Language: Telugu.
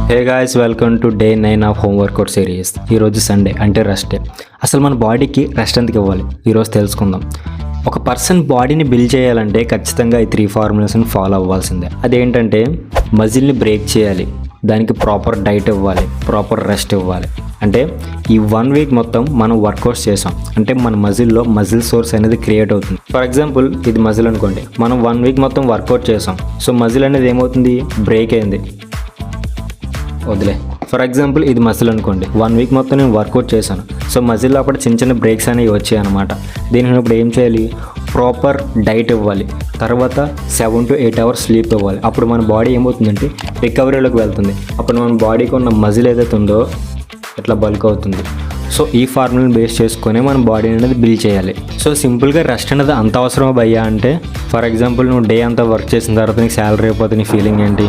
Hey guys, welcome to day 9 of home workout series. ఈరోజు సండే అంటే రెస్ట్ డే. అసలు మన బాడీకి రెస్ట్ ఎందుకు ఇవ్వాలి ఈరోజు తెలుసుకుందాం. ఒక పర్సన్ బాడీని బిల్డ్ చేయాలంటే ఖచ్చితంగా ఈ 3 ఫార్ములాస్ని ఫాలో అవ్వాల్సిందే. అదేంటంటే మజిల్ని బ్రేక్ చేయాలి, దానికి ప్రాపర్ డైట్ ఇవ్వాలి, ప్రాపర్ రెస్ట్ ఇవ్వాలి. అంటే ఈ 1 వీక్ మొత్తం మనం వర్కౌట్స్ చేసాం అంటే మన మజిల్లో మజిల్ సోర్స్ అనేది క్రియేట్ అవుతుంది. ఫర్ ఎగ్జాంపుల్ ఇది మజిల్ అనుకోండి, మనం 1 వీక్ మొత్తం వర్కౌట్ చేసాం. సో మజిల్ అనేది ఏమవుతుంది, బ్రేక్ అయింది. వదిలే. ఫర్ ఎగ్జాంపుల్ ఇది మజిల్ అనుకోండి, 1 వీక్ మొత్తం నేను వర్కౌట్ చేశాను. సో మజిల్లో అప్పుడు చిన్న చిన్న బ్రేక్స్ అనేవి వచ్చాయి అనమాట. దీనికి ఇప్పుడు ఏం చేయాలి, ప్రాపర్ డైట్ ఇవ్వాలి, తర్వాత 7 to 8 అవర్స్ స్లీప్ ఇవ్వాలి. అప్పుడు మన బాడీ ఏమవుతుందంటే రికవరీలోకి వెళ్తుంది. అప్పుడు మన బాడీకి ఉన్న మజిల్ ఏదైతే ఉందో ఇట్లా బల్క్ అవుతుంది. సో ఈ ఫార్ములాని బేస్ చేసుకొని మన బాడీ అనేది బిల్డ్ చేయాలి. సో సింపుల్గా రెస్ట్ అనేది అంత అవసరం భయ్యా అంటే, ఫర్ ఎగ్జాంపుల్ నువ్వు డే అంతా వర్క్ చేసిన తర్వాత నీకు శాలరీ అయిపోతే నీ ఫీలింగ్ ఏంటి?